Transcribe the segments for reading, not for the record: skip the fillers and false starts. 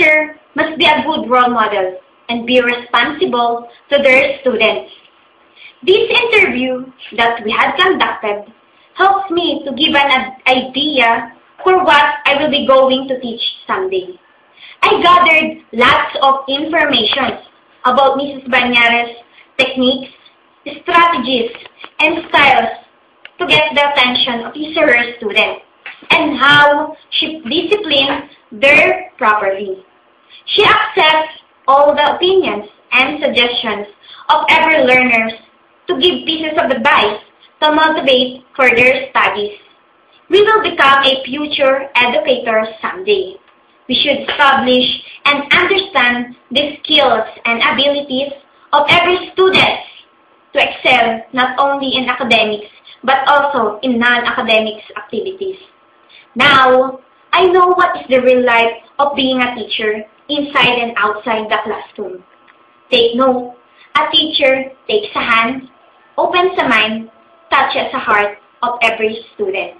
teacher must be a good role model and be responsible to their students. This interview that we had conducted helps me to give an idea for what I will be going to teach someday. I gathered lots of information about Mrs. Banyares' techniques, strategies, and styles to get the attention of his or her students and how she disciplines them properly. She accepts all the opinions and suggestions of every learners to give pieces of advice to motivate further studies. We will become a future educator someday. We should establish and understand the skills and abilities of every student to excel not only in academics but also in non-academics activities. Now, I know what is the real life of being a teacher inside and outside the classroom. Take note, a teacher takes a hand, opens a mind, touches the heart of every student.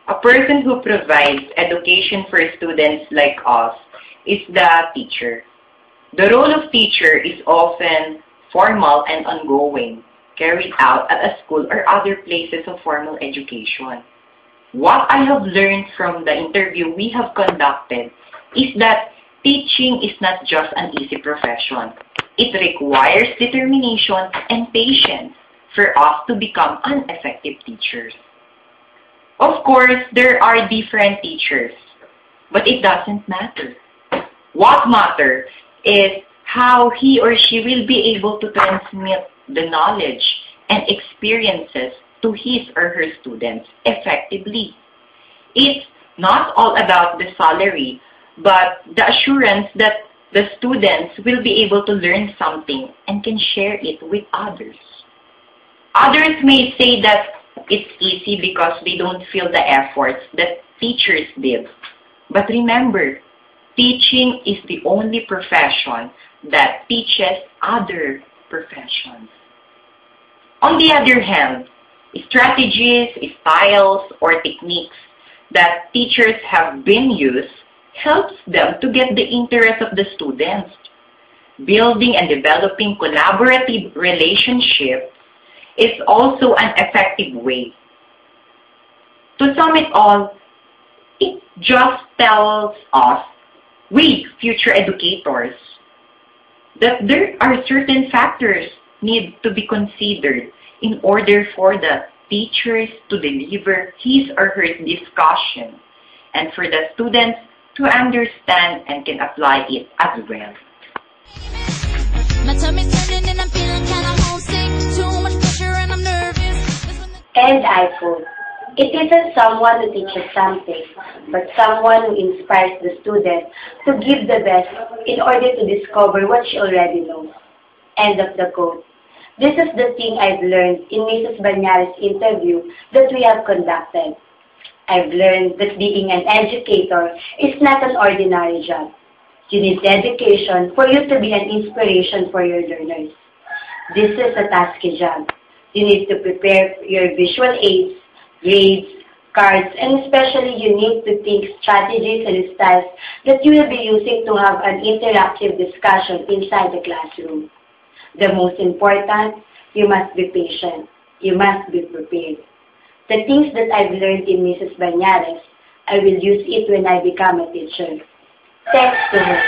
A person who provides education for students like us is the teacher. The role of teacher is often formal and ongoing, carried out at a school or other places of formal education. What I have learned from the interview we have conducted is that teaching is not just an easy profession. It requires determination and patience for us to become an effective teachers. Of course, there are different teachers, but it doesn't matter. What matters is how he or she will be able to transmit the knowledge and experiences to his or her students effectively. It's not all about the salary, but the assurance that the students will be able to learn something and can share it with others. Others may say that it's easy because they don't feel the efforts that teachers did. But remember, teaching is the only profession that teaches other professions. On the other hand, strategies, styles, or techniques that teachers have been used helps them to get the interest of the students. Building and developing collaborative relationships is also an effective way. To sum it all, it just tells us, we future educators, that there are certain factors need to be considered in order for the teachers to deliver his or her discussion and for the students to understand and can apply it as well. And I quote, "It isn't someone who teaches something, but someone who inspires the student to give the best in order to discover what she already knows." End of the quote. This is the thing I've learned in Mrs. Banyares' interview that we have conducted. I've learned that being an educator is not an ordinary job. You need dedication for you to be an inspiration for your learners. This is a tasky job. You need to prepare your visual aids, grades, cards, and especially you need to think strategies and styles that you will be using to have an interactive discussion inside the classroom. The most important, you must be patient. You must be prepared. The things that I've learned in Mrs. Banyares, I will use it when I become a teacher. Thanks to her.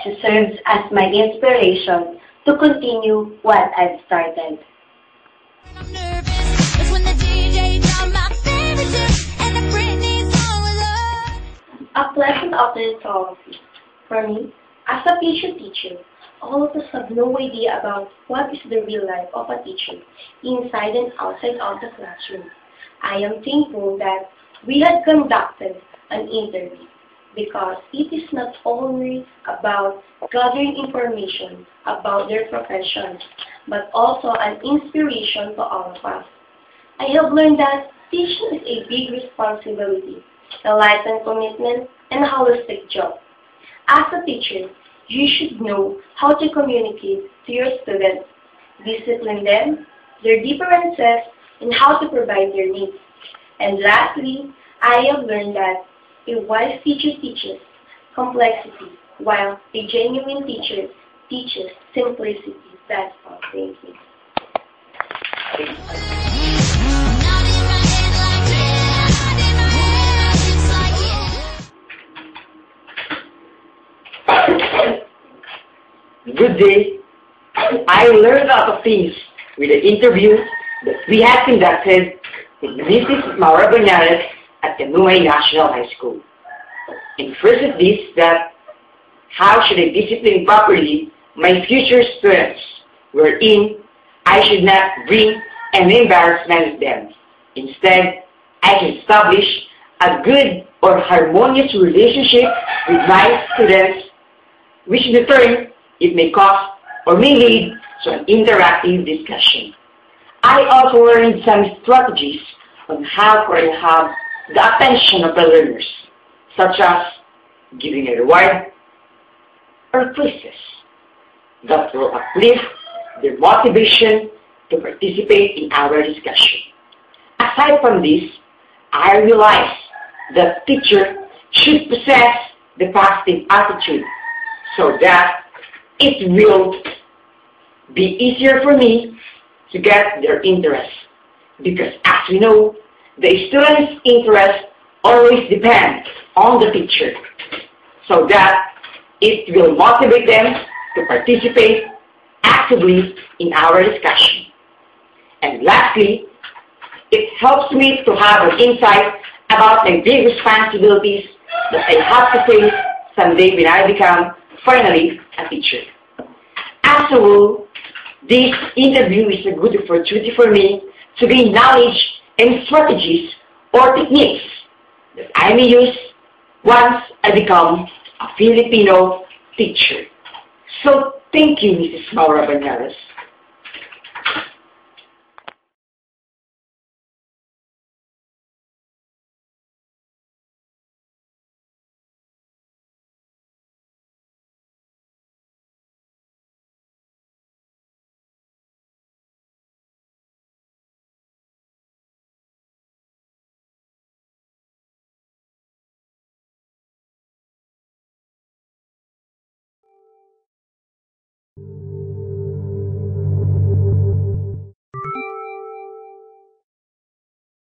She serves as my inspiration to continue what I've started. A pleasant afternoon to all of you. For me, as a future teacher, all of us have no idea about what is the real life of a teacher inside and outside of the classroom. I am thankful that we had conducted an interview because it is not only about gathering information about their professions, but also an inspiration to all of us. I have learned that teaching is a big responsibility, a lifelong commitment, and a holistic job. As a teacher, You should know how to communicate to your students, discipline them, their differences, and how to provide their needs. And lastly, I have learned that a wise teacher teaches complexity, while a genuine teacher teaches simplicity. That's all. Thank you. Good day. I learned a lot of things with the interview that we have conducted with Mrs. Maura Bernales at Kanuay National High School. And first of this, that how should I discipline properly my future students, wherein I should not bring an embarrassment with them. Instead, I can establish a good or harmonious relationship with my students, which in turn, it may cause or may lead to an interactive discussion. I also learned some strategies on how to have the attention of the learners, such as giving a reward or quizzes that will uplift their motivation to participate in our discussion. Aside from this, I realized that teacher should possess the positive attitude so that it will be easier for me to get their interest. Because as we know, the student's interest always depends on the teacher, so that it will motivate them to participate actively in our discussion. And lastly, it helps me to have an insight about the big responsibilities that I have to face someday when I become finally a teacher. As a rule, this interview is a good opportunity for me to gain knowledge and strategies or techniques that I may use once I become a Filipino teacher. So thank you, Mrs. Maura Bernales.